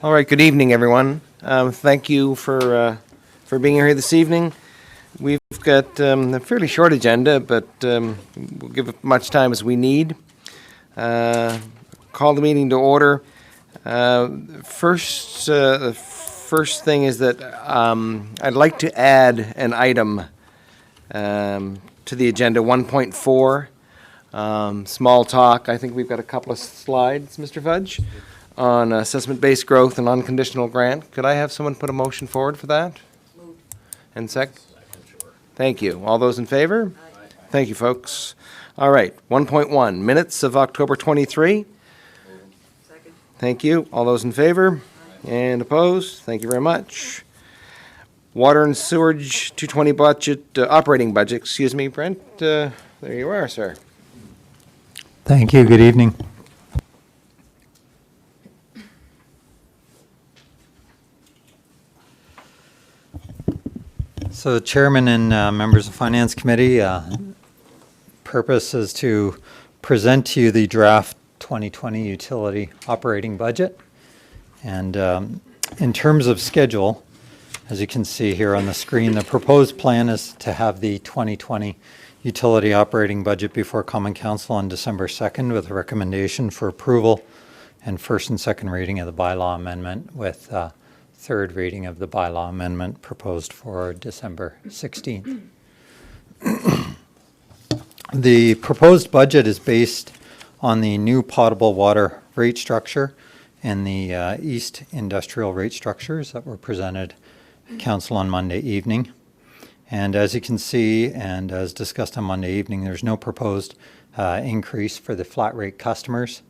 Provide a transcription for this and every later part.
All right, good evening, everyone. Thank you for being here this evening. We've got a fairly short agenda, but we'll give as much time as we need. Call the meeting to order. The first thing is that I'd like to add an item to the agenda, 1.4, small talk. I think we've got a couple of slides, Mr. Fudge, on assessment-based growth and unconditional grant. Could I have someone put a motion forward for that? Moved. And second? Thank you. All those in favor? Aye. Thank you, folks. All right, 1.1, minutes of October 23. Second. Thank you. All those in favor? And opposed? Thank you very much. Water and sewage 220 budget, operating budget, excuse me, Brent. There you are, sir. Thank you. Good evening. So, Chairman and members of Finance Committee, purpose is to present to you the draft 2020 utility operating budget. And in terms of schedule, as you can see here on the screen, the proposed plan is to have the 2020 utility operating budget before Common Council on December 2nd with a recommendation for approval and first and second reading of the bylaw amendment with third reading of the bylaw amendment proposed for December 16th. The proposed budget is based on the new potable water rate structure and the East industrial rate structures that were presented to Council on Monday evening. And as you can see, and as discussed on Monday evening, there's no proposed increase for the flat rate customers.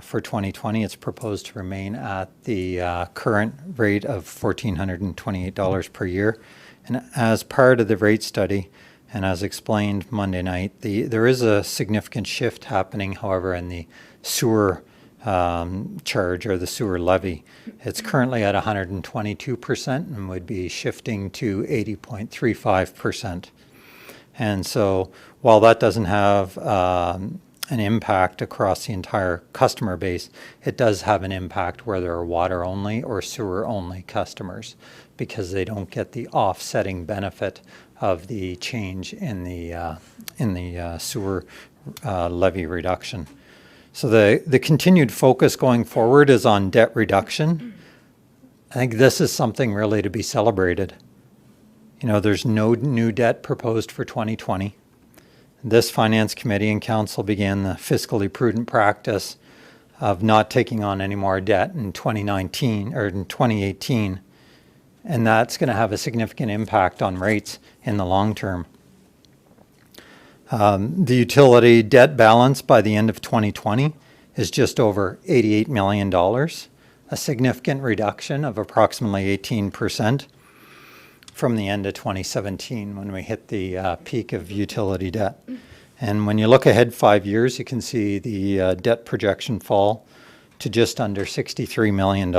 For 2020, it's proposed to remain at the current rate of $1,428 per year. And as part of the rate study, and as explained Monday night, there is a significant shift happening, however, in the sewer charge or the sewer levy. It's currently at 122% and would be shifting to 80.35%. And so while that doesn't have an impact across the entire customer base, it does have an impact where there are water only or sewer only customers because they don't get the offsetting benefit of the change in the sewer levy reduction. So the continued focus going forward is on debt reduction. I think this is something really to be celebrated. You know, there's no new debt proposed for 2020. This Finance Committee and Council began the fiscally prudent practice of not taking on any more debt in 2019 or in 2018, and that's going to have a significant impact on rates in the long term. The utility debt balance by the end of 2020 is just over $88 million, a significant reduction of approximately 18% from the end of 2017 when we hit the peak of utility debt. And when you look ahead 5 years, you can see the debt projection fall to just under $63 million,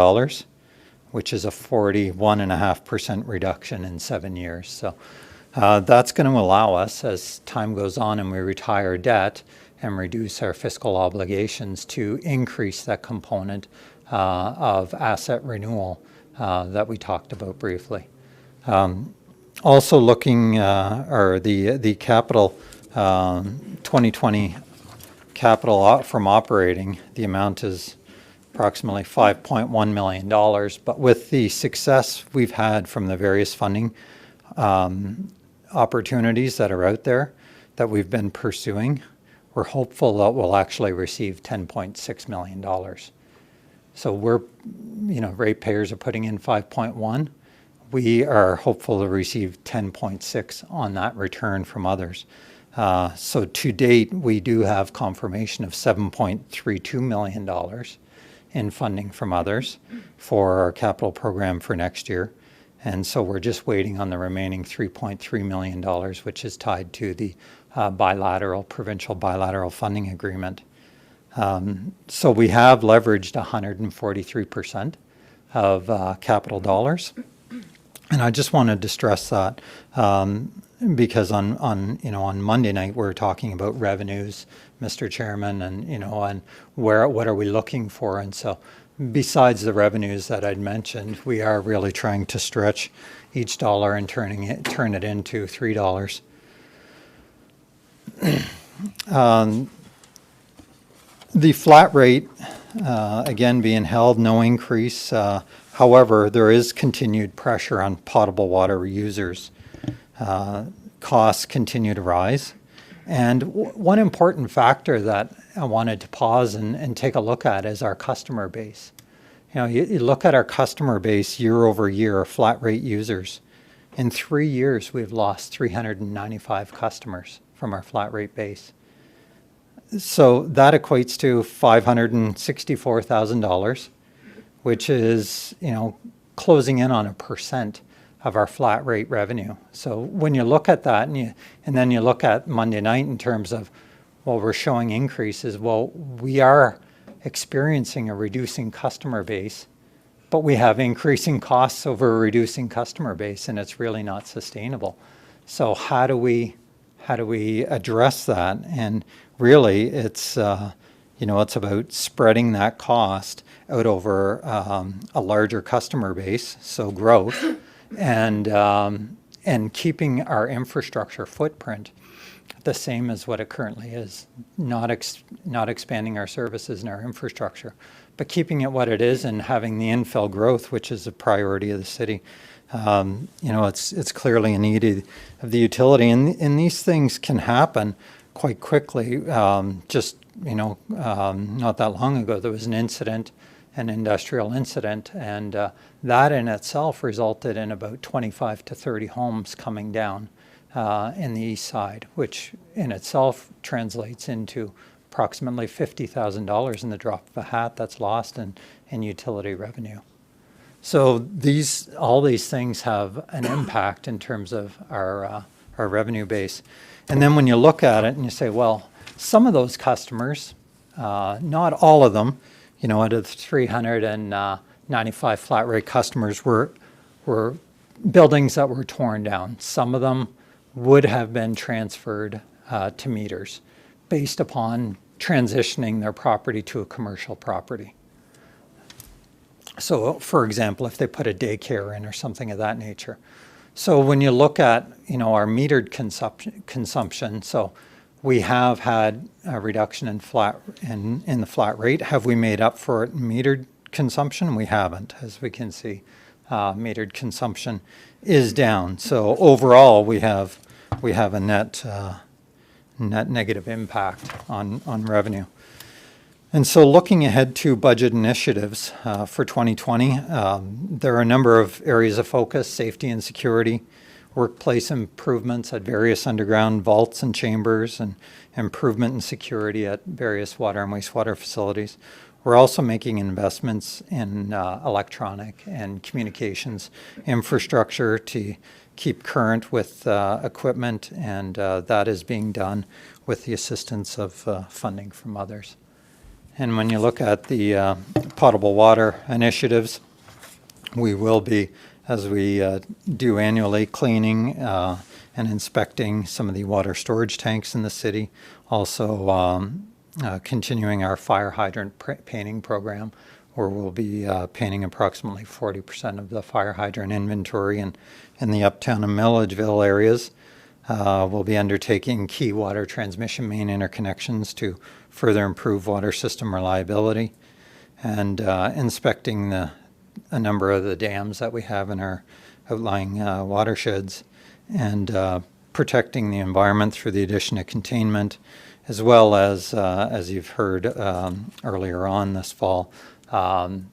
which is a 41.5% reduction in 7 years. So that's going to allow us, as time goes on and we retire debt and reduce our fiscal obligations, to increase that component of asset renewal that we talked about briefly. Also looking, or the capital, 2020 capital from operating, the amount is approximately $5.1 million. But with the success we've had from the various funding opportunities that are out there that we've been pursuing, we're hopeful that we'll actually receive $10.6 million. So ratepayers are putting in 5.1. We are hopeful to receive 10.6 on that return from others. So to date, we do have confirmation of $7.32 million in funding from others for our capital program for next year. And so we're just waiting on the remaining $3.3 million, which is tied to the provincial bilateral funding agreement. So we have leveraged 143% of capital dollars. And I just wanted to stress that because on Monday night we're talking about revenues, Mr. Chairman, and what are we looking for? And so besides the revenues that I'd mentioned, we are really trying to stretch each dollar and turn it into $3. The flat rate, again, being held, no increase. However, there is continued pressure on potable water users. Costs continue to rise. And one important factor that I wanted to pause and take a look at is our customer base. You look at our customer base year over year, flat rate users. In 3 years, we've lost 395 customers from our flat rate base. So that equates to $564,000, which is, closing in on 1% of our flat rate revenue. So when you look at that and then you look at Monday night in terms of, well, we're showing increases. Well, we are experiencing a reducing customer base, but we have increasing costs over a reducing customer base, and it's really not sustainable. So how do we address that? And really, it's it's about spreading that cost out over a larger customer base, so growth, and keeping our infrastructure footprint the same as what it currently is, not expanding our services and our infrastructure, but keeping it what it is and having the infill growth, which is a priority of the city. It's clearly a need of the utility, and these things can happen quite quickly. Not that long ago, there was an industrial incident, and that in itself resulted in about 25 to 30 homes coming down in the east side, which in itself translates into approximately $50,000 in the drop of a hat that's lost in utility revenue. So all these things have an impact in terms of our revenue base. And then when you look at it and you say, well, some of those customers, not all of them, out of the 395 flat rate customers were buildings that were torn down. Some of them would have been transferred to meters based upon transitioning their property to a commercial property. So, for example, if they put a daycare in or something of that nature. So when you look at, our metered consumption, so we have had a reduction in the flat rate. Have we made up for it in metered consumption? We haven't, as we can see. Metered consumption is down. So overall, we have a net negative impact on revenue. And so looking ahead to budget initiatives for 2020, there are a number of areas of focus: safety and security, workplace improvements at various underground vaults and chambers, and improvement in security at various water and wastewater facilities. We're also making investments in electronic and communications infrastructure to keep current with equipment, and that is being done with the assistance of funding from others. And when you look at the potable water initiatives, we will be, as we do annually, cleaning and inspecting some of the water storage tanks in the city. Also continuing our fire hydrant painting program, where we'll be painting approximately 40% of the fire hydrant inventory in the Uptown and Milledgeville areas. We'll be undertaking key water transmission main interconnections to further improve water system reliability, and inspecting a number of the dams that we have in our outlying watersheds, and protecting the environment through the addition of containment, as well as you've heard earlier on this fall,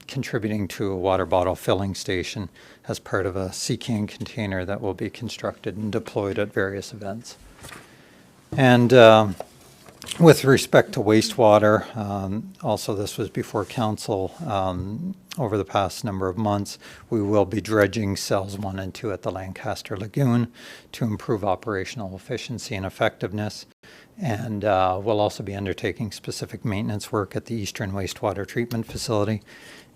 contributing to a water bottle filling station as part of a CCAN container that will be constructed and deployed at various events. And with respect to wastewater, also this was before council over the past number of months, we will be dredging cells 1 and 2 at the Lancaster Lagoon to improve operational efficiency and effectiveness. And we'll also be undertaking specific maintenance work at the Eastern Wastewater Treatment Facility,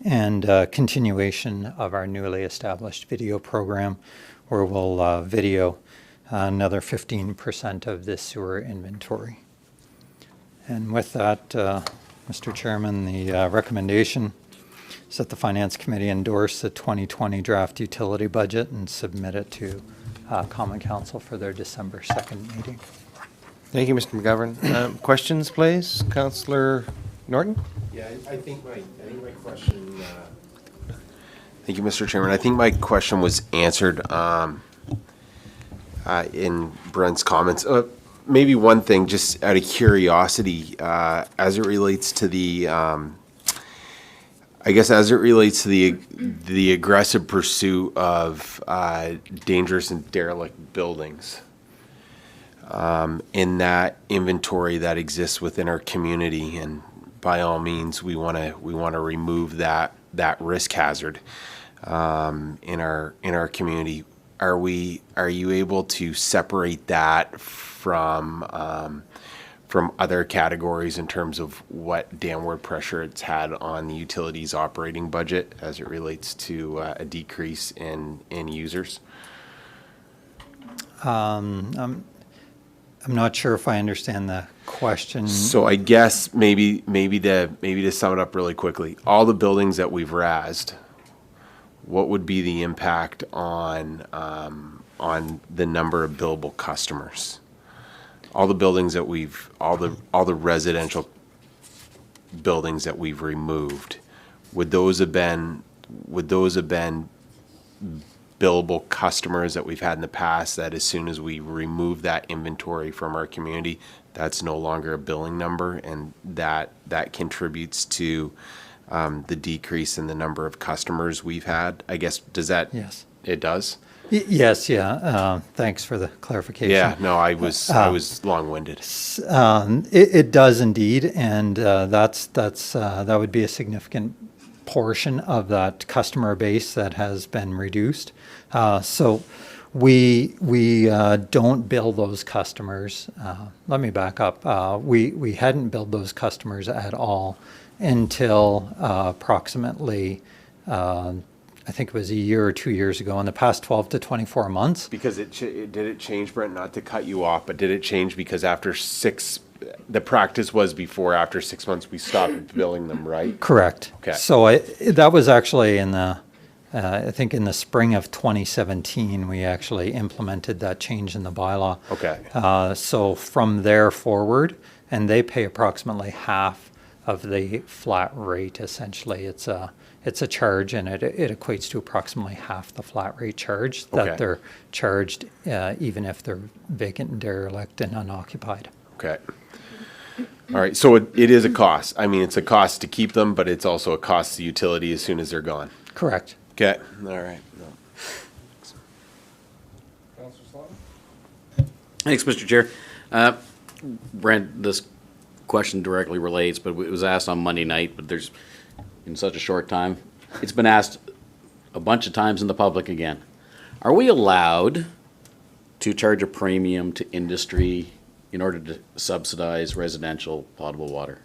and continuation of our newly established video program, where we'll video another 15% of this sewer inventory. And with that, Mr. Chairman, the recommendation is that the Finance Committee endorse the 2020 draft utility budget and submit it to Common Council for their December 2nd meeting. Thank you, Mr. McGovern. Questions, please? Councillor Norton? Yeah, I think my question, thank you, Mr. Chairman. I think my question was answered in Brent's comments. Maybe one thing, just out of curiosity, as it relates to the, I guess as it relates to the aggressive pursuit of dangerous and derelict buildings, in that inventory that exists within our community, and by all means, we want to remove that risk hazard in our community. Are you able to separate that from other categories in terms of what downward pressure it's had on the utilities operating budget as it relates to a decrease in users? I'm not sure if I understand the question. So I guess maybe to sum it up really quickly, all the buildings that we've razzed, what would be the impact on the number of billable customers? All the buildings that all the residential buildings that we've removed, would those have been billable customers that we've had in the past, that as soon as we remove that inventory from our community, that's no longer a billing number, and that contributes to the decrease in the number of customers we've had? I guess, does that? Yes. It does? Yes, yeah. Thanks for the clarification. Yeah, no, I was long-winded. It does indeed, and that would be a significant portion of that customer base that has been reduced. So we don't bill those customers. Let me back up. We hadn't billed those customers at all until approximately, I think it was a year or 2 years ago, in the past 12 to 24 months. Because did it change, Brent, not to cut you off, but did it change because the practice was before, after 6 months, we stopped billing them, right? Correct. Okay. So that was actually I think in the spring of 2017, we actually implemented that change in the bylaw. Okay. So from there forward, and they pay approximately half of the flat rate, essentially. It's a charge, and it equates to approximately half the flat rate charge that Okay. they're charged, even if they're vacant and derelict and unoccupied. Okay. All right, so it is a cost. I mean, it's a cost to keep them, but it's also a cost to utility as soon as they're gone. Correct. Okay, all right. No. Thanks, Mr. Chair. Brent, this question directly relates, but it was asked on Monday night, but there's, in such a short time, it's been asked a bunch of times in the public again. Are we allowed to charge a premium to industry in order to subsidize residential potable water?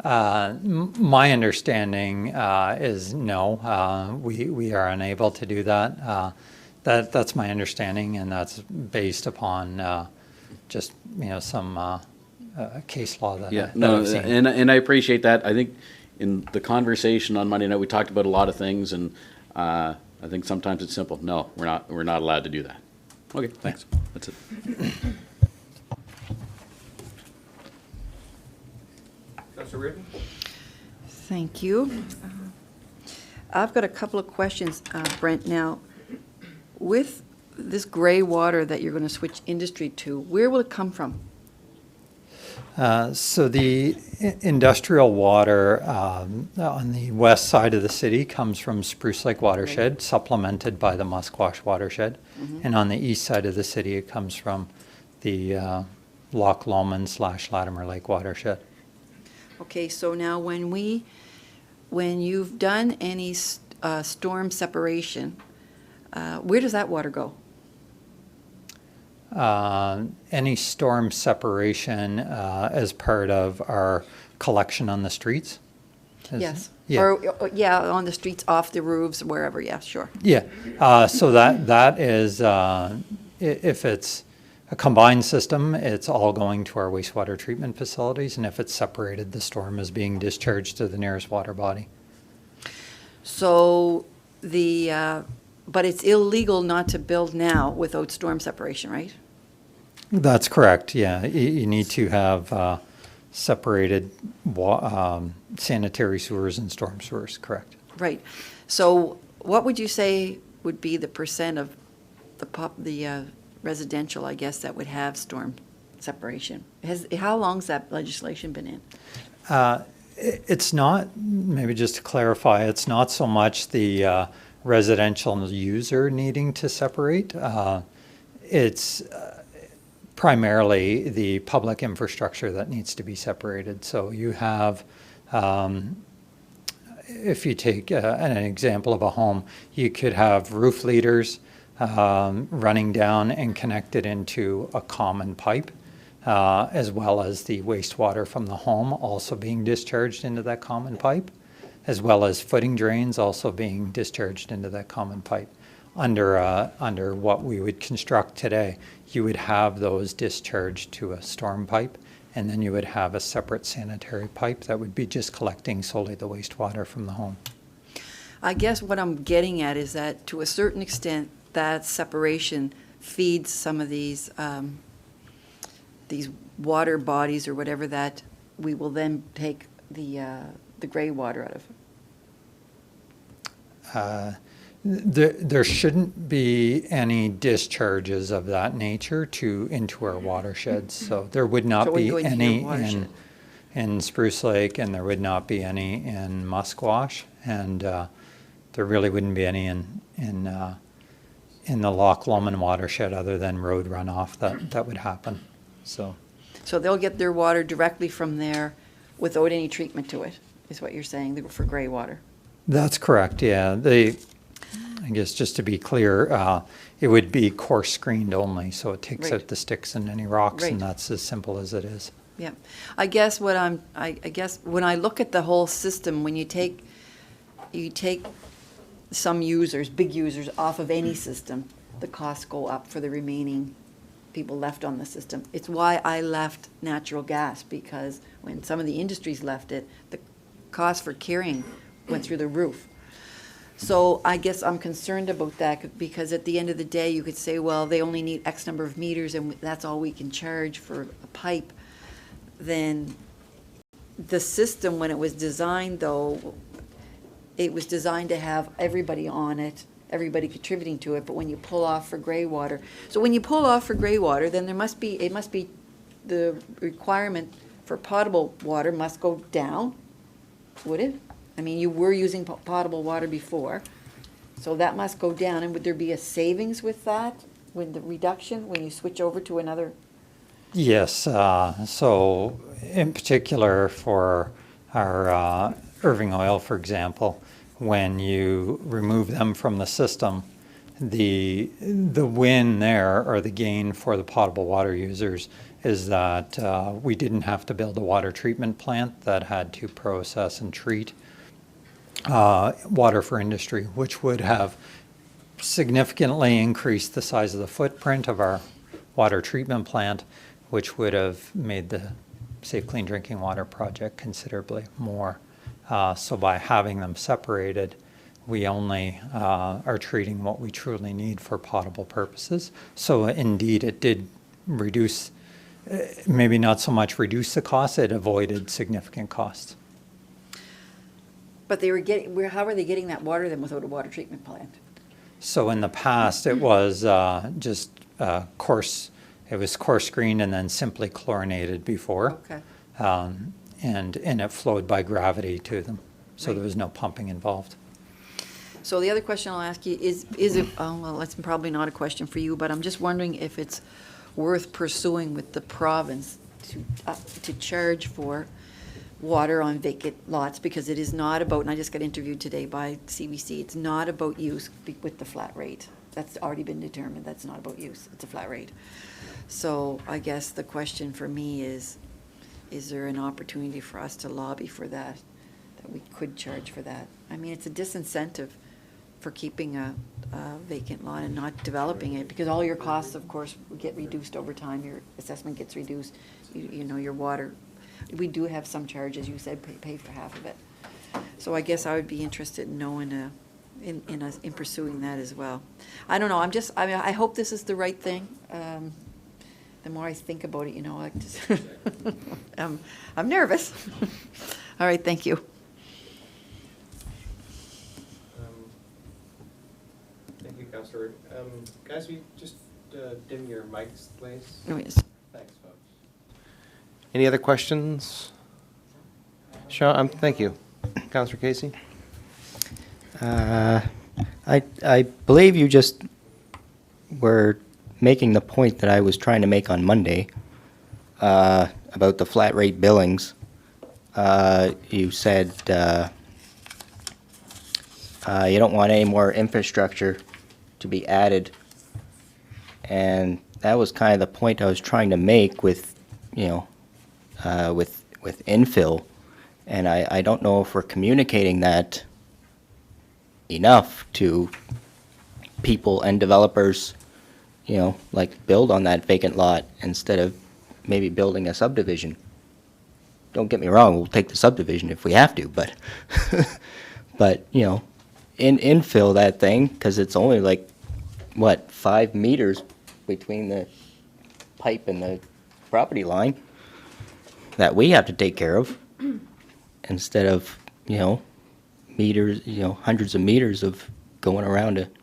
My understanding is no. We are unable to do that. That's my understanding, and that's based upon just some case law that I've seen. And I appreciate that. I think in the conversation on Monday night, we talked about a lot of things, and I think sometimes it's simple. No, we're not allowed to do that. Okay, thanks. That's it. Councillor Reardon? Thank you. I've got a couple of questions, Brent. Now, with this gray water that you're going to switch industry to, where will it come from? So the industrial water on the west side of the city comes from Spruce Lake Watershed, supplemented by the Musquash Watershed. And on the east side of the city, it comes from the Loch Lomond / Latimer Lake Watershed. Okay, so now when you've done any storm separation, where does that water go? Any storm separation as part of our collection on the streets? Yes. Yeah. Or, yeah, on the streets, off the roofs, wherever, yeah, sure. Yeah. So that is, if it's a combined system, it's all going to our wastewater treatment facilities, and if it's separated, the storm is being discharged to the nearest water body. So but it's illegal not to build now without storm separation, right? That's correct, yeah. You need to have separated sanitary sewers and storm sewers, correct? Right. So what would you say would be the percent of the residential, I guess, that would have storm separation? How long's that legislation been in? It's not, maybe just to clarify, it's not so much the residential user needing to separate. It's primarily the public infrastructure that needs to be separated. So you have, if you take an example of a home, you could have roof leaders running down and connected into a common pipe, as well as the wastewater from the home also being discharged into that common pipe, as well as footing drains also being discharged into that common pipe. Under what we would construct today, you would have those discharged to a storm pipe, and then you would have a separate sanitary pipe that would be just collecting solely the wastewater from the home. I guess what I'm getting at is that to a certain extent, that separation feeds some of these water bodies or whatever that we will then take the gray water out of. There shouldn't be any discharges of that nature into our watersheds. So there would So not it would be go into any your watershed. in Spruce Lake, and there would not be any in Musquash, and there really wouldn't be any in the Loch Lomond watershed other than road runoff that would happen. So So they'll get their water directly from there without any treatment to it, is what you're saying, for gray water? that's correct. Yeah, I guess just to be clear, it would be coarse screened only, so it takes Right. out the sticks and any rocks, and Right. that's as simple as it is. Yeah. I guess I guess when I look at the whole system, when you take some users, big users, off of any system, the costs go up for the remaining people left on the system. It's why I left natural gas, because when some of the industries left it, the cost for carrying went through the roof. So I guess I'm concerned about that, because at the end of the day, you could say, well, they only need X number of meters and that's all we can charge for a pipe. Then the system, when it was designed, though, it was designed to have everybody on it, everybody contributing to it, but when you pull off for gray water, so when you pull off for gray water, then it must be the requirement for potable water must go down, would it? I mean, you were using potable water before, so that must go down, and would there be a savings with that, with the reduction, when you switch over to another? Yes, so in particular for our Irving Oil, for example, when you remove them from the system, the win there, or the gain for the potable water users, is that we didn't have to build a water treatment plant that had to process and treat water for industry, which would have significantly increased the size of the footprint of our water treatment plant, which would have made the Safe Clean Drinking Water project considerably more. So by having them separated, we only are treating what we truly need for potable purposes. So indeed, it did reduce, maybe not so much reduce the cost, it avoided significant costs. But how are they getting that water then without a water treatment plant? So in the past, it was just coarse screened and then simply chlorinated before. Okay. And it flowed by gravity to them. So there Right. was no pumping involved. So the other question I'll ask you is it, well, that's probably not a question for you, but I'm just wondering if it's worth pursuing with the province to charge for water on vacant lots, because it is not about, and I just got interviewed today by CBC, it's not about use with the flat rate. That's already been determined, that's not about use, it's a flat rate. So I guess the question for me is there an opportunity for us to lobby for that we could charge for that? I mean, it's a disincentive for keeping a vacant lot and not developing it, because all your costs, of course, get reduced over time, your assessment gets reduced, you know, your water. We do have some charges, you said pay for half of it. So I guess I would be interested in knowing, in pursuing that as well. I don't know, I mean, I hope this is the right thing. The more I think about it, you know, I'm nervous. All right, thank you. Thank you, Councillor. Guys, we just dim your mics, please. Oh, yes. Thanks, folks. Any other questions? Sean, thank you. Councillor Casey? I believe you just were making the point that I was trying to make on Monday about the flat rate billings. You said you don't want any more infrastructure to be added, and that was kind of the point I was trying to make with, you know, with infill, and I don't know if we're communicating that enough to people and developers, you know, like build on that vacant lot instead of maybe building a subdivision. Don't get me wrong, we'll take the subdivision if we have to, but, but, you know, infill that thing, because it's only like, what, 5 meters between the pipe and the property line that we have to take care of, instead of, you know, meters, you know, hundreds of meters of going around it.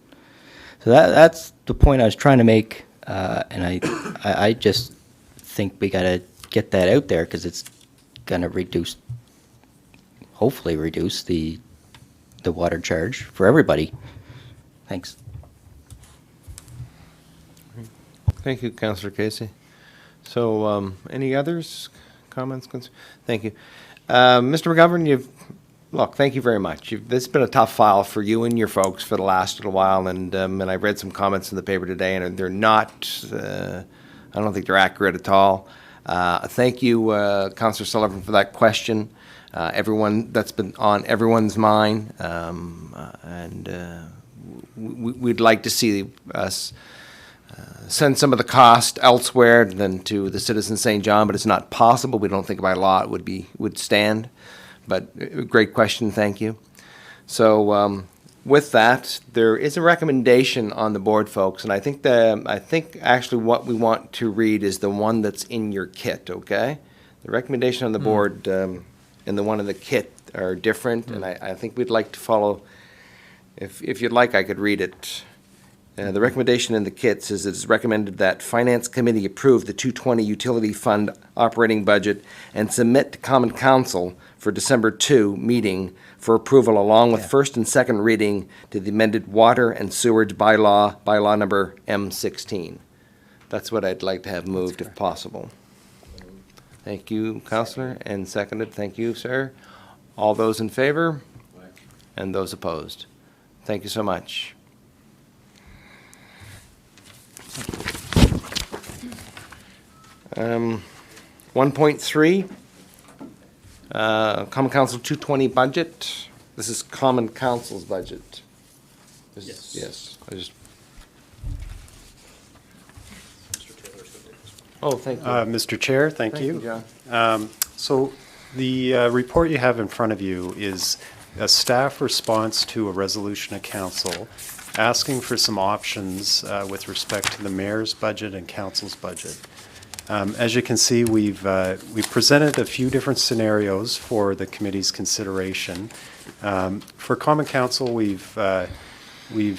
So that's the point I was trying to make, and I just think we gotta get that out there, because it's gonna reduce, hopefully reduce the water charge for everybody. Thanks. Thank you, Councillor Casey. So, any others, comments, Thank you. Mr. McGovern, look, thank you very much. This has been a tough file for you and your folks for the last little while, and I read some comments in the paper today, and they're not, I don't think they're accurate at all. Thank you, Councillor Sullivan, for that question. That's been on everyone's mind, and we'd like to see us send some of the cost elsewhere than to the Citizen St. John, but it's not possible. We don't think by law it would stand. But great question, thank you. So with that, there is a recommendation on the board, folks, and I think actually what we want to read is the one that's in your kit, okay? The recommendation on the board and the one in the kit are different, and I think we'd like to follow. If you'd like, I could read it. The recommendation in the kit says it is recommended that Finance Committee approve the 220 Utility Fund operating budget and submit to Common Council for December 2 meeting for approval, along with first and second reading to the amended Water and Sewerage bylaw number M16. That's what I'd like to have moved if possible. Thank you, Councillor, and seconded. Thank you, sir. All those in favor? And those opposed? Thank you so much. Um, 1.3, Common Council 220 budget. This is Common Council's budget. Yes. Oh, thank you. Mr. Chair, thank you. John. So the report you have in front of you is a staff response to a resolution of council asking for some options with respect to the mayor's budget and council's budget. As you can see, we've presented a few different scenarios for the committee's consideration. For Common Council, we've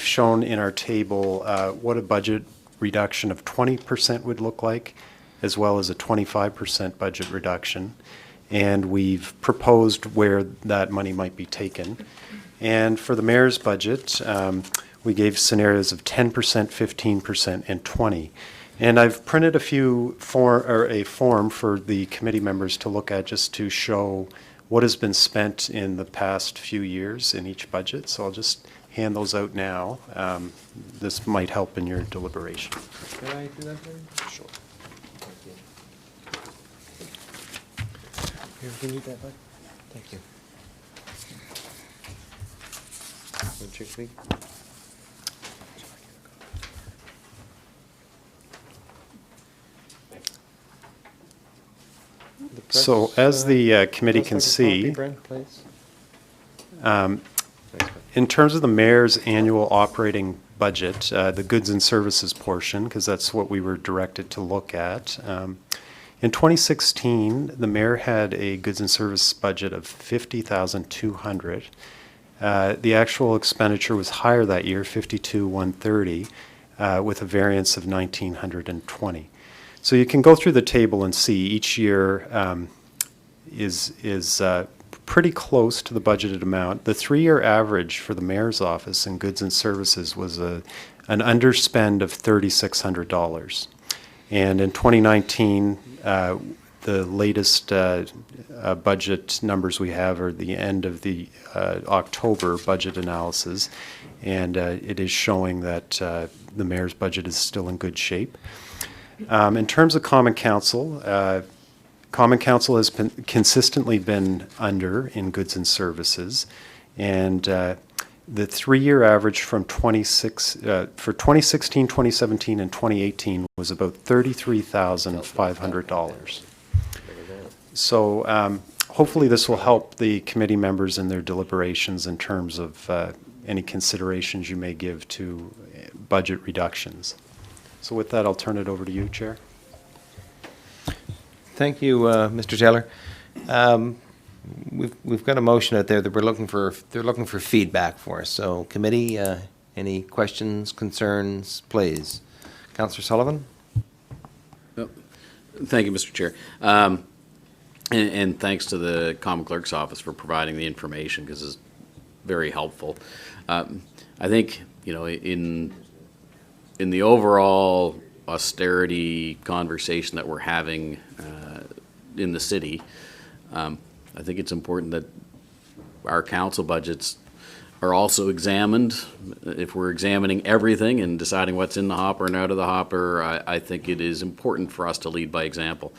shown in our table what a budget reduction of 20% would look like, as well as a 25% budget reduction. And we've proposed where that money might be taken. And for the mayor's budget, we gave scenarios of 10%, 15%, and 20%. And I've printed a form for the committee members to look at, just to show what has been spent in the past few years in each budget. So I'll just hand those out now. This might help in your deliberation. Can I do that, Barry? Sure. Here, do you need that, bud? Thank you. Want to check the beak? So as the committee can see, In terms of the mayor's annual operating budget, the goods and services portion, because that's what we were directed to look at. In 2016, the mayor had a goods and service budget of $50,200. The actual expenditure was higher that year, $52,130, with a variance of $1,920. So you can go through the table and see each year is pretty close to the budgeted amount. The 3-year average for the mayor's office in goods and services was an underspend of $3,600. And in 2019, the latest budget numbers we have are the end of the October budget analysis, and it is showing that the mayor's budget is still in good shape. In terms of Common Council has consistently been under in goods and services, and the 3-year average from for 2016, 2017, and 2018 was about $33,500. So hopefully this will help the committee members in their deliberations in terms of any considerations you may give to budget reductions. So with that, I'll turn it over to you, Chair. Thank you, Mr. Taylor. We've got a motion out there that they're looking for feedback for us. So committee, any questions, concerns, please? Councillor Sullivan? Thank you, Mr. Chair. And thanks to the Common Clerk's Office for providing the information, because it's very helpful. I think, in the overall austerity conversation that we're having in the city, I think it's important that our council budgets are also examined. If we're examining everything and deciding what's in the hopper and out of the hopper, I think it is important for us to lead by example.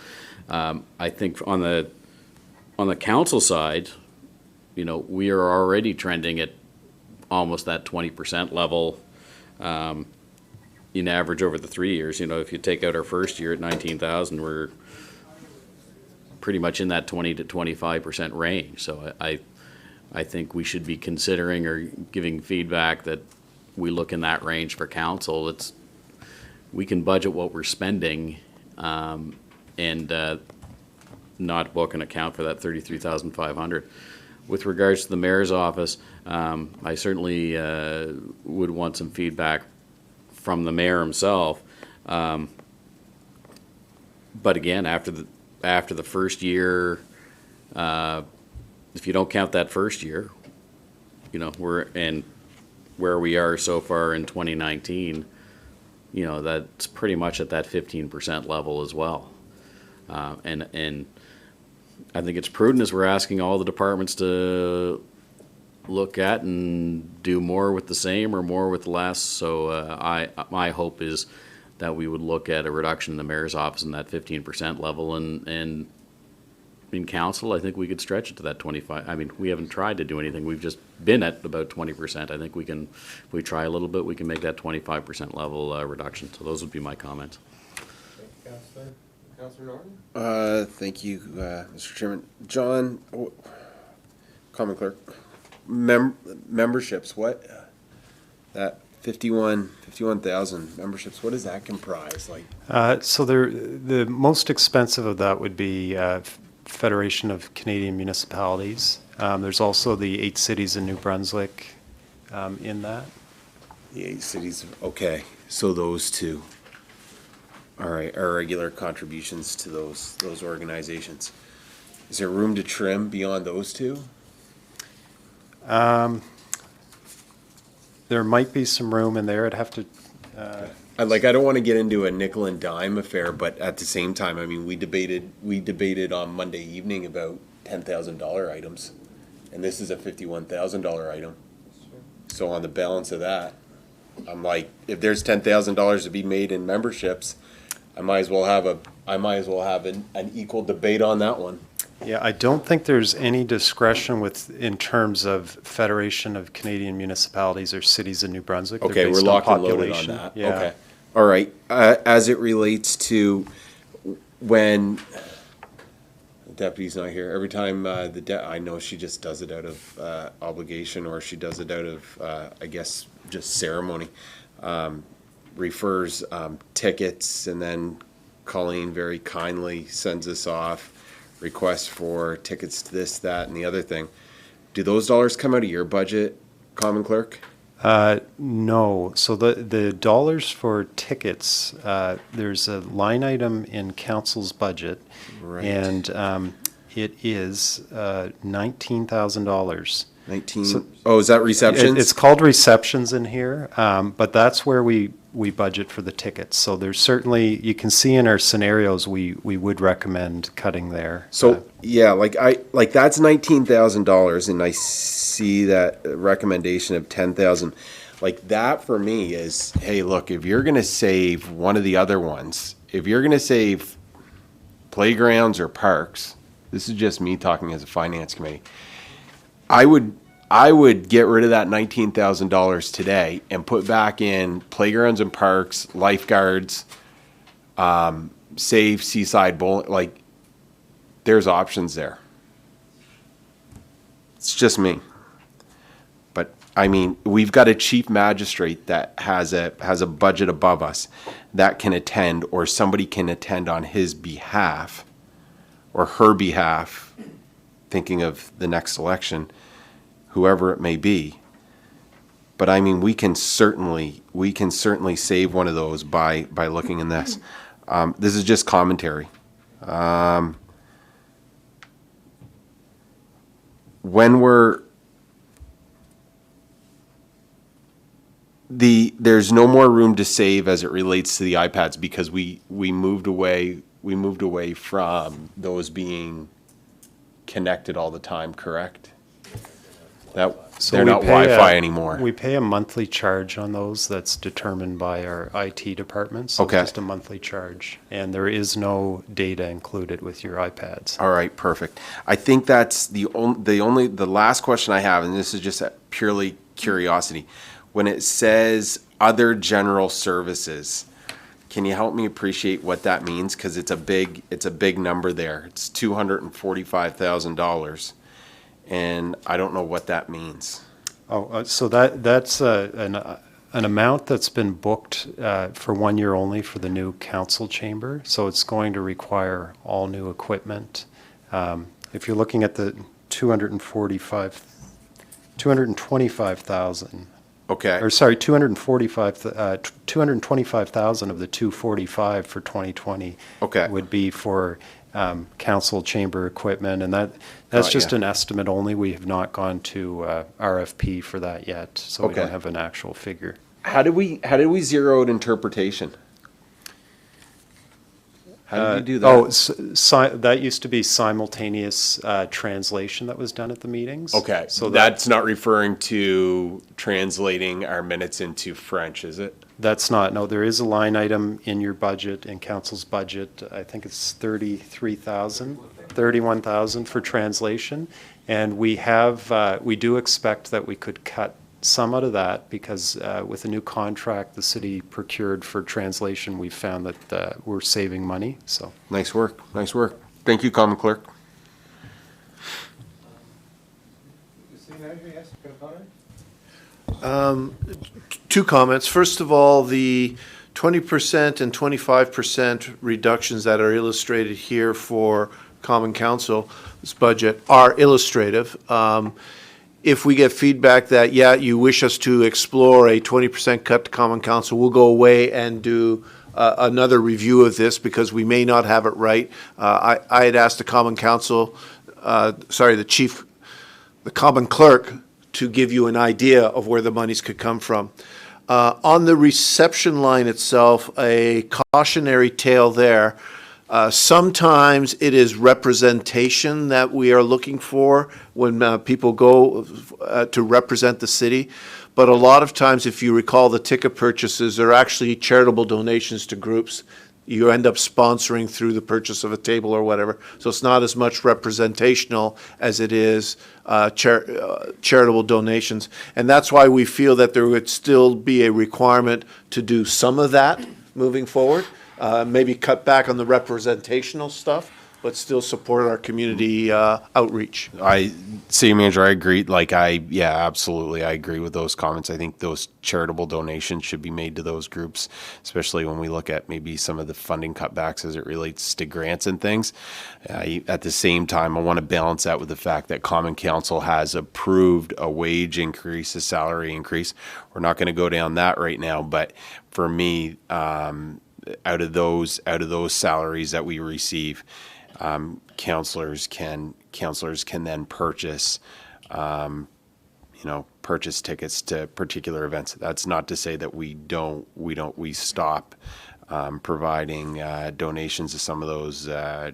I think on the council side, we are already trending at almost that 20% level in average over the 3 years. If you take out our first year at 19,000, we're pretty much in that 20 to 25% range. So I think we should be considering or giving feedback that we look in that range for council. We can budget what we're spending and not book an account for that $33,500. With regards to the mayor's office, I certainly would want some feedback from the mayor himself. But again, after the first year, if you don't count that first year, where we are so far in 2019, that's pretty much at that 15% level as well. And I think it's prudent as we're asking all the departments to look at and do more with the same or more with less. So my hope is that we would look at a reduction in the mayor's office in that 15% level, and in council, I think we could stretch it to that 25. I mean, we haven't tried to do anything. We've just been at about 20%. I think we can, if we try a little bit, we can make that 25% level reduction. So those would be my comments. Councillor Norton? Thank you, Mr. Chairman. John, Common Clerk, memberships, what? That 51,000 memberships, what does that comprise? So the most expensive of that would be Federation of Canadian Municipalities. There's also the 8 cities in New Brunswick in that. The 8 cities, okay. So those two are regular contributions to those organizations. Is there room to trim beyond those two? There might be some room in there. I'd have to. I don't want to get into a nickel and dime affair, but at the same time, I mean, we debated on Monday evening about $10,000 items, and this is a $51,000 item. So on the balance of that, I'm like, if there's $10,000 to be made in memberships, I might as well have an equal debate on that one. Yeah, I don't think there's any discretion in terms of Federation of Canadian Municipalities or cities in New Brunswick. They're Okay, we're based locked on and loaded on population. that. Yeah. Okay, all right. As it relates to when deputy's not here, every time I know she just does it out of obligation, or she does it out of, I guess, just ceremony, refers tickets, and then Colleen very kindly sends us off requests for tickets to this, that, and the other thing. Do those dollars come out of your budget, Common Clerk? No. So the dollars for tickets, there's a line item in council's budget. Right. And it is $19,000. 19, So- oh, is that receptions? It's called receptions in here, but that's where we budget for the tickets. So there's certainly, you can see in our scenarios, we would recommend cutting there. So, yeah, like that's $19,000, and I see that recommendation of 10,000. Like that for me is, hey, look, if you're gonna save one of the other ones, if you're gonna save playgrounds or parks, this is just me talking as a finance committee, I would get rid of that $19,000 today and put back in playgrounds and parks, lifeguards, save seaside bowling. Like, there's options there. It's just me. But I mean, we've got a chief magistrate that has a budget above us that can attend, or somebody can attend on his behalf or her behalf, thinking of the next election, whoever it may be. But I mean, we can certainly save one of those by looking in this. This is just commentary. There's no more room to save as it relates to the iPads, because we moved away from those being connected all the time, correct? So They're we not pay Wi-Fi anymore. We pay a monthly charge on those that's determined by our IT department. So Okay. it's just a monthly charge. And there is no data included with your iPads. All right, perfect. I think that's the last question I have, and this is just purely curiosity. When it says other general services, can you help me appreciate what that means? Because it's a big number there. It's $245,000, and I don't know what that means. So that's an amount that's been booked for 1 year only for the new council chamber. So it's going to require all new equipment. If you're looking at the 225,000. Okay. Or sorry, 225,000 of the 245 for 2020 Okay. would be for council chamber equipment, and that's just an estimate only. We have not gone to RFP for that yet, so we don't Okay. have an actual figure. How did we zero out interpretation? How did we do that? That used to be simultaneous translation that was done at the meetings. Okay, So that's not referring to translating our minutes into French, is it? That's not, no, there is a line item in your budget, in council's budget, I think it's 31,000 for translation. And we do expect that we could cut some out of that, because with a new contract the city procured for translation, we found that we're saving money, so. Nice work. Thank you, Common Clerk. Two comments. First of all, the 20% and 25% reductions that are illustrated here for Common Council's budget are illustrative. If we get feedback that, yeah, you wish us to explore a 20% cut to Common Council, we'll go away and do another review of this, because we may not have it right. I had asked the Common Council, the Common Clerk, to give you an idea of where the monies could come from. On the reception line itself, a cautionary tale there. Sometimes it is representation that we are looking for when people go to represent the city. But a lot of times, if you recall, the ticket purchases are actually charitable donations to groups. You end up sponsoring through the purchase of a table or whatever. So it's not as much representational as it is charitable donations. And that's why we feel that there would still be a requirement to do some of that moving forward. Maybe cut back on the representational stuff, but still support our community outreach. City manager, I agree. Yeah, absolutely. I agree with those comments. I think those charitable donations should be made to those groups, especially when we look at maybe some of the funding cutbacks as it relates to grants and things. At the same time, I want to balance that with the fact that Common Council has approved a wage increase, a salary increase. We're not going to go down that right now, but for me, out of those salaries that we receive, councillors can then purchase purchase tickets to particular events. That's not to say that we stop providing donations to some of those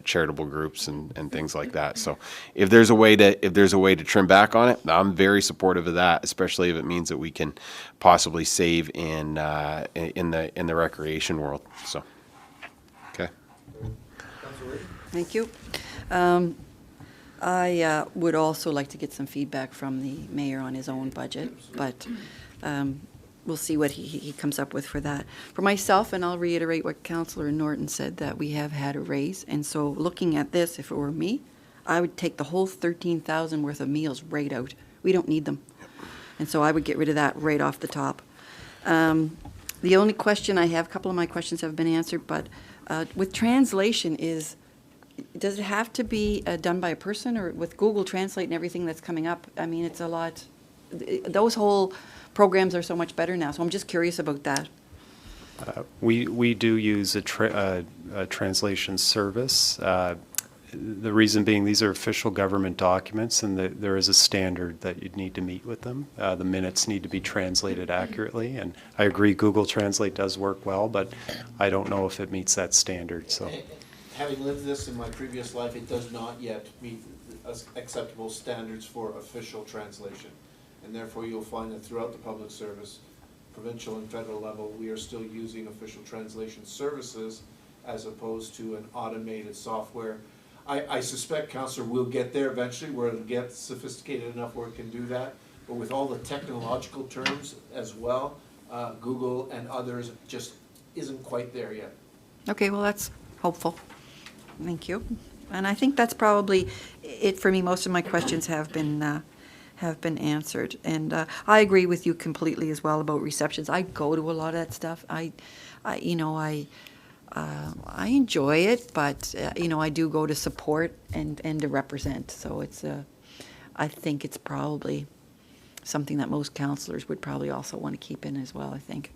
charitable groups and things like that. So if there's a way to trim back on it, I'm very supportive of that, especially if it means that we can possibly save in the recreation world. So, okay. Thank you. I would also like to get some feedback from the mayor on his own budget, but we'll see what he comes up with for that. For myself, and I'll reiterate what Councillor Norton said, that we have had a raise, and so looking at this, if it were me, I would take the whole 13,000 worth of meals right out. We don't need them. And so I would get rid of that right off the top. The only question I have, a couple of my questions have been answered, but with translation does it have to be done by a person, or with Google Translate and everything that's coming up? I mean, it's a lot. Those whole programs are so much better now, so I'm just curious about that. We do use a translation service. The reason being, these are official government documents, and there is a standard that you'd need to meet with them. The minutes need to be translated accurately, and I agree Google Translate does work well, but I don't know if it meets that standard. So, Having lived this in my previous life, it does not yet meet acceptable standards for official translation. And therefore, you'll find that throughout the public service, provincial and federal level, we are still using official translation services as opposed to an automated software. I suspect, Councillor, we'll get there eventually, where it'll get sophisticated enough where it can do that. But with all the technological terms as well, Google and others just isn't quite there yet. Okay, well, that's hopeful. Thank you. And I think that's probably it for me. Most of my questions have been answered. And I agree with you completely as well about receptions. I go to a lot of that stuff. I enjoy it, but I do go to support and to represent. So I think it's probably something that most councillors would probably also want to keep in as well, I think.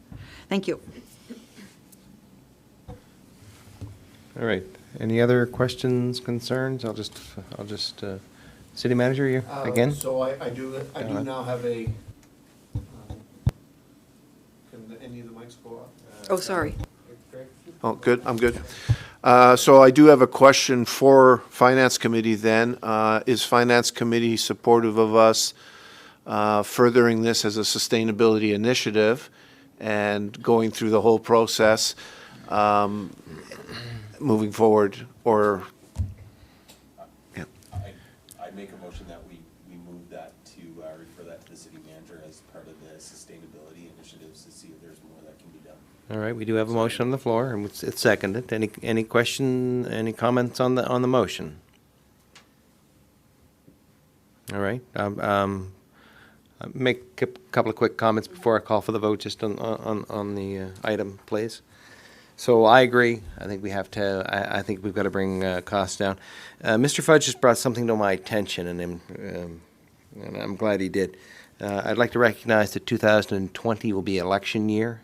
Thank you. All right. Any other questions, concerns? I'll just, city manager, you again? So I do now have a, can any of the mics go off? Oh, sorry. Oh, good, I'm good. So I do have a question for Finance Committee then. Is Finance Committee supportive of us furthering this as a sustainability initiative and going through the whole process moving forward, or? Yeah. I make a motion that we move that to refer that to the city manager as part of the sustainability initiatives to see if there's more that can be done. All right, we do have a motion on the floor, and it's seconded. Any question, any comments on the motion? All right, make a couple of quick comments before I call for the vote, just on the item, please. So I agree. I think we have to. I think we've got to bring costs down. Mr. Fudge just brought something to my attention, and I'm glad he did. I'd like to recognize that 2020 will be election year,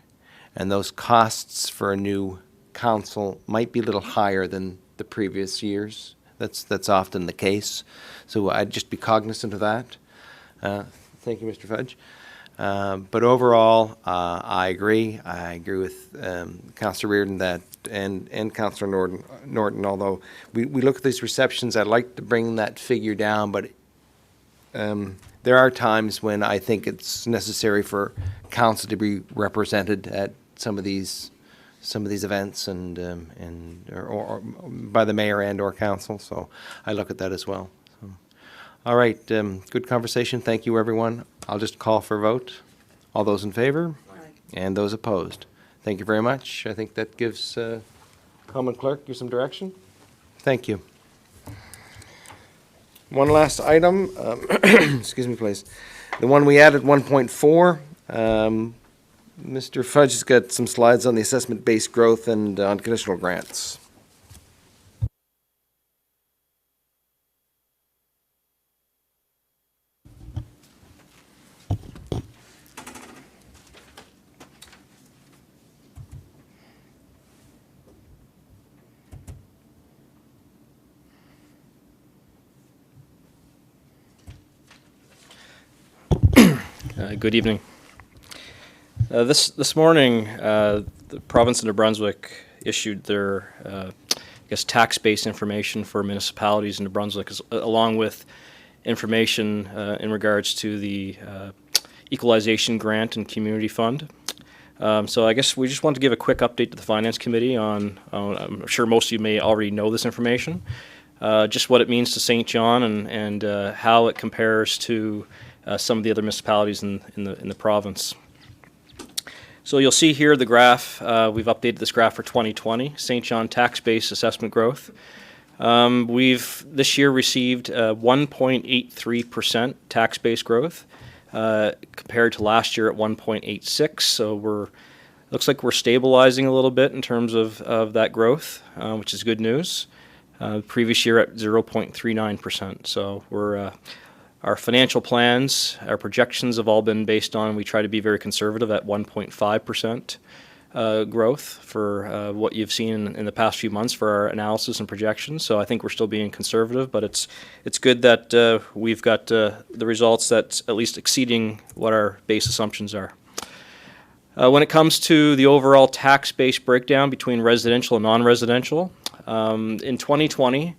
and those costs for a new council might be a little higher than the previous years. That's often the case. So I'd just be cognizant of that. Thank you, Mr. Fudge. But overall, I agree. I agree with Councillor Reardon and Councillor Norton. Although we look at these receptions, I'd like to bring that figure down. But there are times when I think it's necessary for council to be represented at some of these events, or by the mayor and or council. So I look at that as well. All right, good conversation. Thank you, everyone. I'll just call for a vote. All those in favor? Aye. And those opposed? Thank you very much. I think that gives Common Clerk you some direction. Thank you. One last item, excuse me, please. The one we added, 1.4. Mr. Fudge has got some slides on the assessment-based growth and unconditional grants. Good evening. This morning, the province of New Brunswick issued their, tax-based information for municipalities in New Brunswick, along with information in regards to the equalization grant and community fund. So I guess we just want to give a quick update to the Finance Committee on I'm sure most of you may already know this information, just what it means to Saint John and how it compares to some of the other municipalities in the province. So you'll see here the graph. We've updated this graph for 2020, Saint John tax base assessment growth. We've this year received 1.83% tax base growth compared to last year at 1.86. So looks like we're stabilizing a little bit in terms of that growth, which is good news. Previous year at 0.39%. So our financial plans, our projections have all been based on, we try to be very conservative at 1.5% growth for what you've seen in the past few months for our analysis and projections. So I think we're still being conservative, but it's good that we've got the results that's at least exceeding what our base assumptions are. When it comes to the overall tax base breakdown between residential and non-residential, in 2020,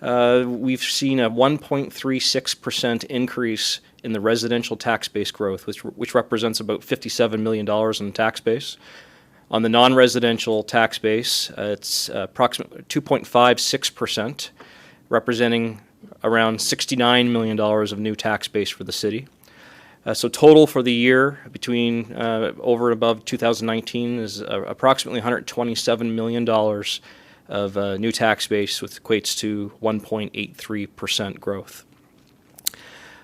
we've seen a 1.36% increase in the residential tax base growth, which represents about $57 million in tax base. On the non-residential tax base, it's approximately 2.56%, representing around $69 million of new tax base for the city. So total for the year between over and above 2019 is approximately $127 million of new tax base, which equates to 1.83% growth.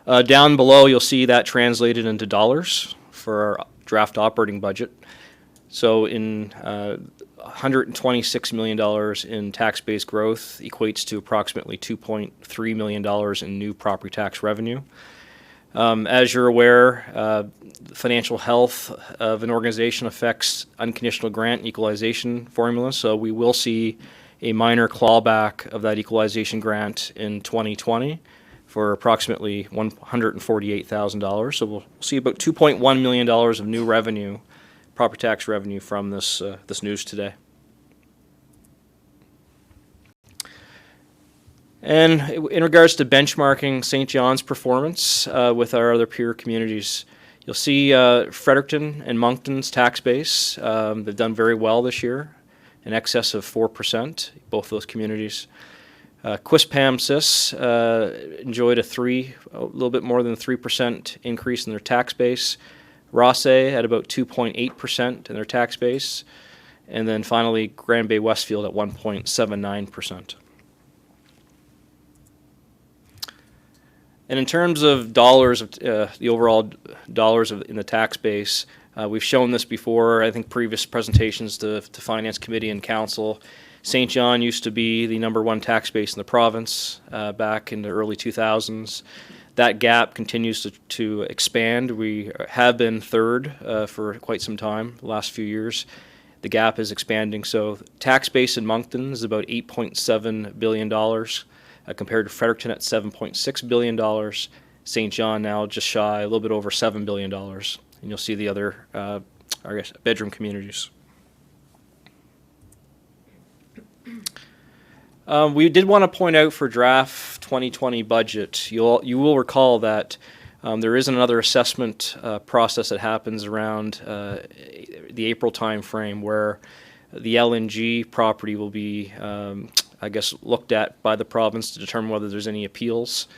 Down below, you'll see that translated into dollars for our draft operating budget. So in $126 million in tax base growth equates to approximately $2.3 million in new property tax revenue. As you're aware, the financial health of an organization affects unconditional grant and equalization formulas, so we will see a minor clawback of that equalization grant in 2020 for approximately $148,000. So we'll see about $2.1 million of new revenue, property tax revenue from this news today. And in regards to benchmarking Saint John's performance with our other peer communities, you'll see Fredericton and Moncton's tax base. They've done very well this year, in excess of 4%, both those communities. Quispamsis enjoyed a little bit more than 3% increase in their tax base. Rossay at about 2.8% in their tax base. And then finally, Grand Bay Westfield at 1.79%. And in terms of dollars, the overall dollars in the tax base, we've shown this before, I think previous presentations to Finance Committee and Council. Saint John used to be the #1 tax base in the province back in the early 2000s. That gap continues to expand. We have been third for quite some time, the last few years. The gap is expanding. So tax base in Moncton is about $8.7 billion. Compared to Fredericton at $7.6 billion, Saint John now just shy, a little bit over $7 billion. And you'll see the other, bedroom communities. We did want to point out for draft 2020 budget, you will recall that there is another assessment process that happens around the April time frame where the LNG property will be looked at by the province to determine whether there's any appeals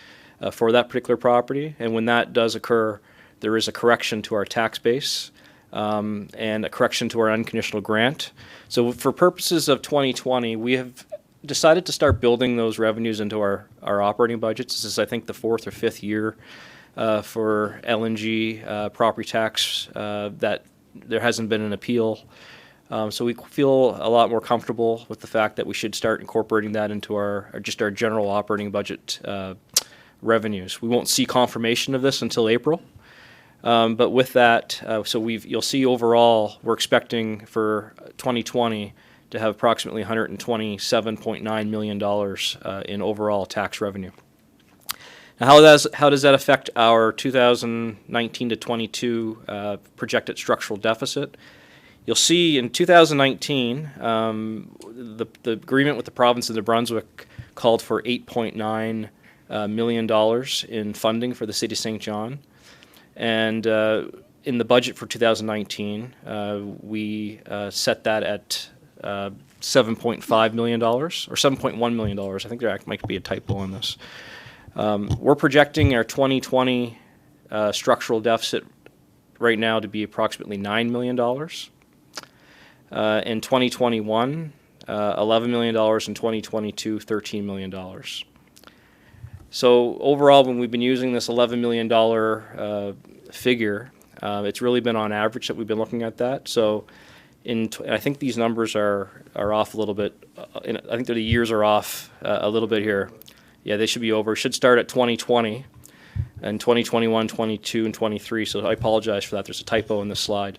for that particular property. And when that does occur, there is a correction to our tax base and a correction to our unconditional grant. So for purposes of 2020, we have decided to start building those revenues into our operating budgets. This is, I think, the fourth or fifth year for LNG property tax that there hasn't been an appeal. So we feel a lot more comfortable with the fact that we should start incorporating that into our general operating budget revenues. We won't see confirmation of this until April. But with that, you'll see overall, we're expecting for 2020 to have approximately $127.9 million in overall tax revenue. Now, how does that affect our 2019 to 22 projected structural deficit? You'll see in 2019, the agreement with the province of New Brunswick called for $8.9 million in funding for the city of Saint John. And in the budget for 2019, we set that at $7.5 million, or $7.1 million. I think there might be a typo on this. We're projecting our 2020 structural deficit right now to be approximately $9 million. In 2021, $11 million. In 2022, $13 million. So overall, when we've been using this $11 million figure, it's really been on average that we've been looking at that. So I think these numbers are off a little bit. I think the years are off a little bit here. Yeah, they should be over. It should start at 2020 and 2021, 22, and 23. So I apologize for that. There's a typo in this slide.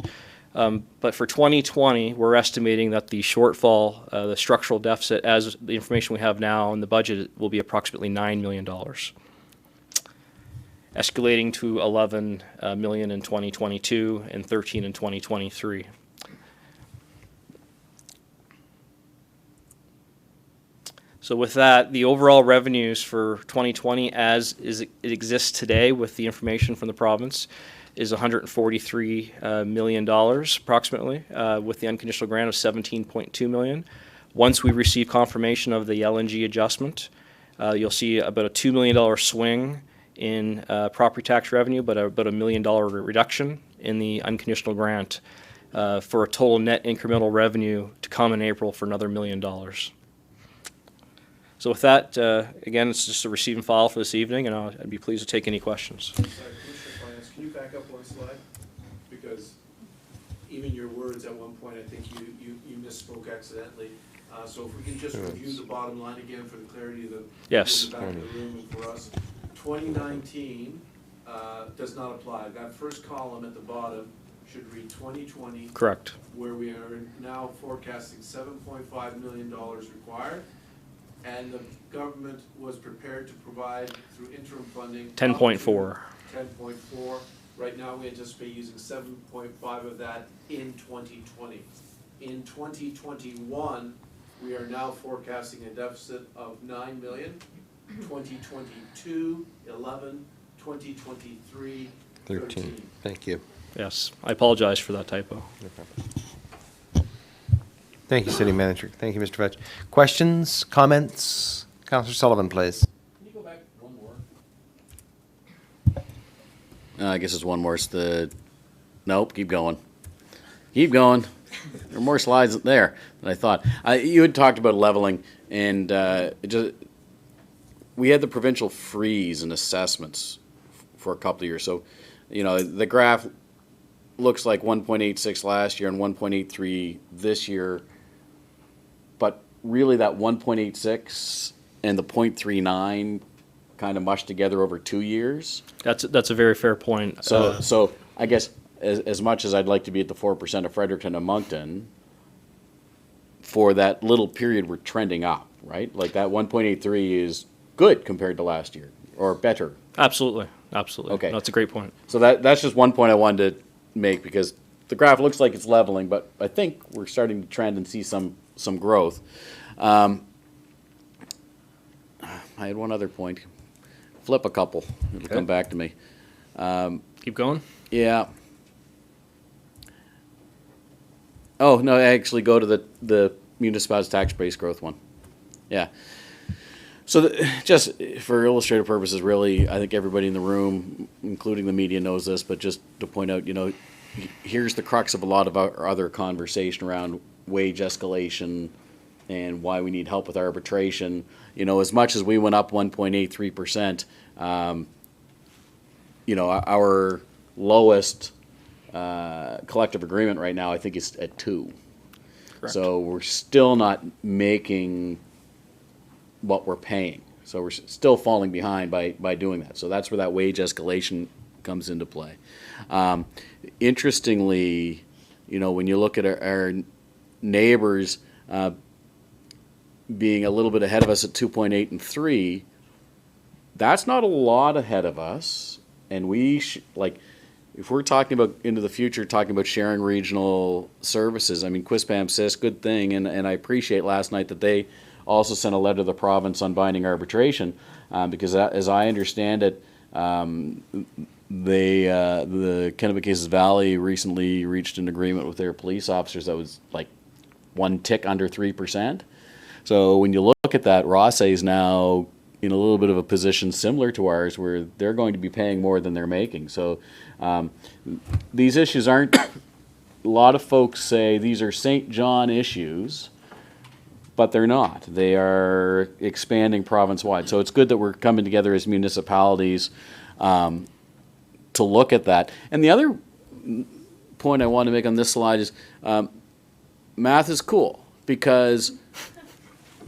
But for 2020, we're estimating that the shortfall, the structural deficit, as the information we have now in the budget, will be approximately $9 million, escalating to $11 million in 2022 and $13 in 2023. So with that, the overall revenues for 2020, as it exists today with the information from the province, is $143 million approximately, with the unconditional grant of $17.2 million. Once we receive confirmation of the LNG adjustment, you'll see about a $2 million swing in property tax revenue, but about a $1 million reduction in the unconditional grant, for a total net incremental revenue to come in April for another $1 million. So with that, again, it's just a receive and file for this evening, and I'd be pleased to take any questions. Sorry, Commissioner Finance, can you back up one slide? Because even your words at one point, I think you misspoke accidentally. So if we can just review the bottom line again for the clarity of the Yes. the back of the room and for us. 2019 does not apply. That first column at the bottom should read 2020. Correct. Where we are now forecasting $7.5 million required. And the government was prepared to provide through interim funding. 10.4. 10.4. Right now, we anticipate using 7.5 of that in 2020. In 2021, we are now forecasting a deficit of 9 million. 2022, 11. 2023, 13. Thank you. Yes, I apologize for that typo. Thank you, City Manager. Thank you, Mr. Vetch. Questions, comments? Councillor Sullivan, please. Can you go back one more? I guess it's one more. It's nope, keep going. Keep going. There are more slides there than I thought. You had talked about leveling, and we had the provincial freeze in assessments for a couple of years. So, the graph looks like 1.86 last year and 1.83 this year. But really that 1.86 and the 0.39 kind of mushed together over 2 years. That's a very fair point. So I guess as much as I'd like to be at the 4% of Fredericton and Moncton, for that little period we're trending up, right? Like that 1.83 is good compared to last year, or better. Absolutely. Okay. No, that's a great point. So that's just one point I wanted to make, because the graph looks like it's leveling, but I think we're starting to trend and see some growth. I had one other point. Flip a couple. It'll come back to me. Keep going. Yeah. Oh, no, actually go to the municipalities tax base growth one. Yeah. So just for illustrative purposes, really, I think everybody in the room, including the media, knows this, but just to point out, here's the crux of a lot of our other conversation around wage escalation, and why we need help with arbitration. You know, as much as we went up 1.83%, you know, our lowest collective agreement right now, I think, is at 2. Correct. So we're still not making what we're paying. So we're still falling behind by doing that. So that's where that wage escalation comes into play. Interestingly, you know, when you look at our neighbors being a little bit ahead of us at 2.8 and 3, that's not a lot ahead of us. And we like, if we're talking about into the future, talking about sharing regional services, I mean, Quispam says good thing, and I appreciate last night that they also sent a letter to the province on binding arbitration, because as I understand it, the Kennebecasis Valley recently reached an agreement with their police officers that was like 1 tick under 3%. So when you look at that, Rossay is now in a little bit of a position similar to ours, where they're going to be paying more than they're making. So these issues aren't, a lot of folks say these are Saint John issues, but they're not. They are expanding province-wide. So it's good that we're coming together as municipalities to look at that. And the other point I want to make on this slide is math is cool, because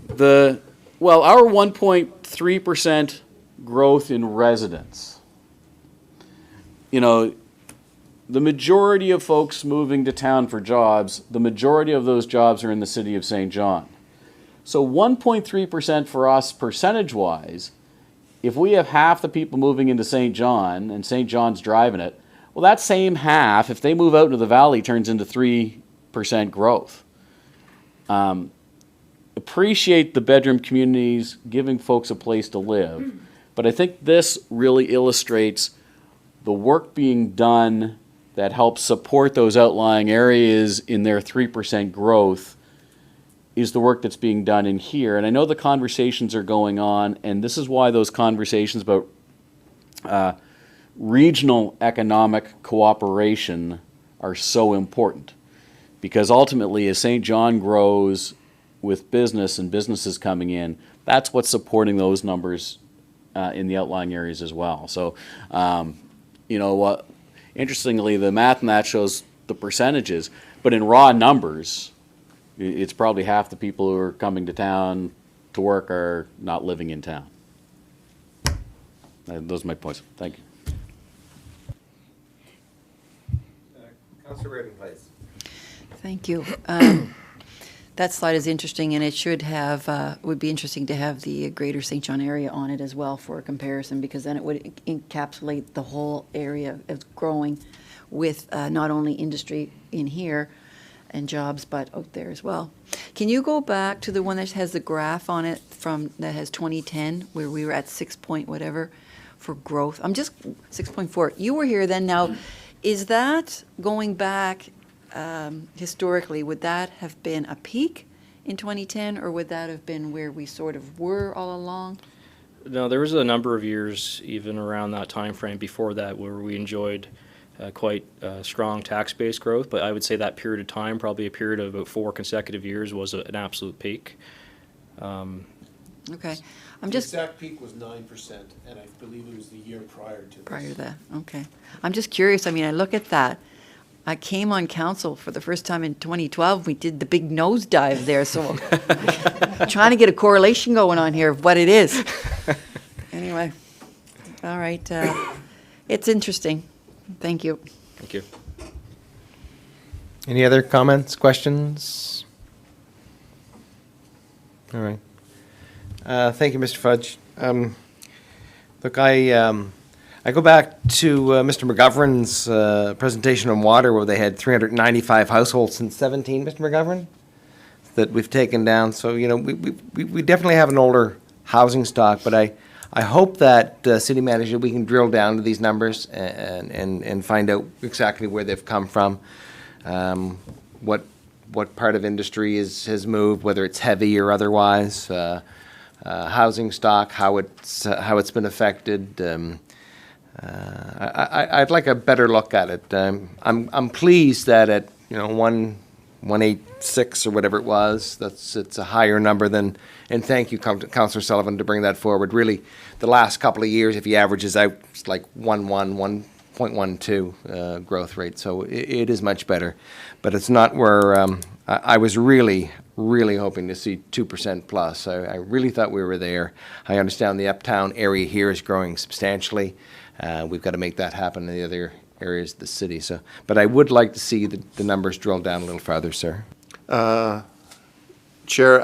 our 1.3% growth in residents, you know, the majority of folks moving to town for jobs, the majority of those jobs are in the city of Saint John. So 1.3% for us percentage-wise, if we have half the people moving into Saint John and Saint John's driving it, well, that same half, if they move out into the valley, turns into 3% growth. Appreciate the bedroom communities, giving folks a place to live, but I think this really illustrates the work being done that helps support those outlying areas in their 3% growth is the work that's being done in here. And I know the conversations are going on, and this is why those conversations about regional economic cooperation are so important. Because ultimately, as Saint John grows with business and businesses coming in, that's what's supporting those numbers in the outlying areas as well. So, you know what? Interestingly, the math in that shows the percentages, but in raw numbers, it's probably half the people who are coming to town to work are not living in town. Those are my points. Thank you. Councillor Reardon, please. Thank you. That slide is interesting, and it should have, would be interesting to have the greater Saint John area on it as well for a comparison, because then it would encapsulate the whole area as growing with not only industry in here and jobs, but out there as well. Can you go back to the one that has the graph on it from, that has 2010, where we were at 6 point whatever for growth? I'm just, 6.4. You were here then. Now, is that going back historically, would that have been a peak in 2010, or would that have been where we sort of were all along? No, there was a number of years, even around that time frame before that, where we enjoyed quite strong tax-based growth. But I would say that period of time, probably a period of about 4 consecutive years, was an absolute peak. Okay, I'm The just exact peak was 9%, and I believe it was the year prior to this. prior to that. Okay, I'm just curious. I mean, I look at that. I came on council for the first time in 2012. We did the big nosedive there, so I'm trying to get a correlation going on here of what it is. Anyway, all right. It's interesting. Thank you. Thank you. Any other comments, questions? All right. Thank you, Mr. Fudge. Look, I go back to Mr. McGovern's presentation on water, where they had 395 households since 17, Mr. McGovern, that we've taken down. So, you know, we definitely have an older housing stock, but I hope that, city manager, we can drill down to these numbers and find out exactly where they've come from, what part of industry has moved, whether it's heavy or otherwise, housing stock, how it's been affected. I'd like a better look at it. I'm pleased that at, you know, 186 or whatever it was. It's a higher number than, and thank you, Councillor Sullivan, to bring that forward. Really, the last couple of years, if he averages out, it's like 1.12 growth rate. So it is much better, but it's not where I was really hoping to see 2% plus. I really thought we were there. I understand the uptown area here is growing substantially. We've got to make that happen in the other areas of the city. So, but I would like to see the numbers drill down a little farther, sir. Chair,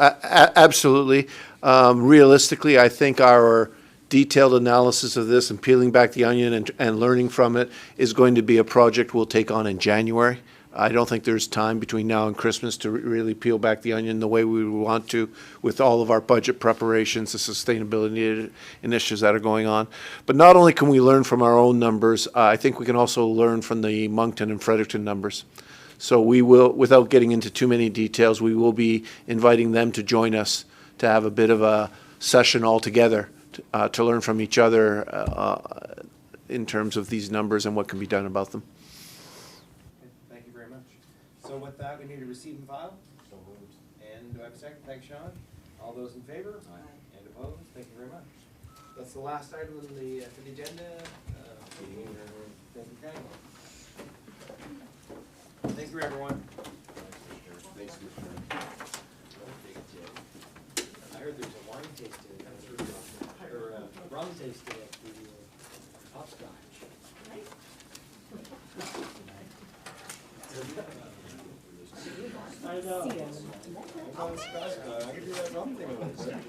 absolutely. Realistically, I think our detailed analysis of this and peeling back the onion and learning from it is going to be a project we'll take on in January. I don't think there's time between now and Christmas to really peel back the onion the way we would want to with all of our budget preparations, the sustainability initiatives that are going on. But not only can we learn from our own numbers, I think we can also learn from the Moncton and Fredericton numbers. So we will, without getting into too many details, we will be inviting them to join us to have a bit of a session all together to learn from each other in terms of these numbers and what can be done about them. Thank you very much. So with that, we need to receive and file. So moved. And do I have a second? Thanks, Sean. All those in favor? Aye. And opposed? Thank you very much. That's the last item on the, for the agenda. Thank you, Frank. Thank you, everyone. Thanks, I heard there's a wine tasting, or rum tasting at the Hopscotch. I know. I could do that rum thing over there.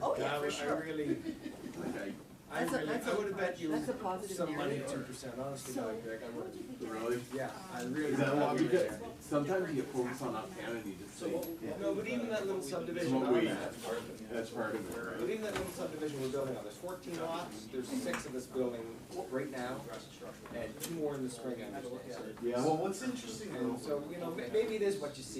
Oh, yeah, for I sure. really, I would have bet you that's a positive some money, narrative. 2%, honestly, Greg, I would have. Really? Yeah, I really. Is that thought why? we were Because there. sometimes you get focused on uptown and you just say, No, but even that little subdivision Smoke on weed. that, that's part of it, but right? even that little subdivision we're building on, there's 14 lots, there's 6 of this building right now, and 2 more in the spring, I understand. Yeah, well, what's interesting though. And so, maybe it is what you see.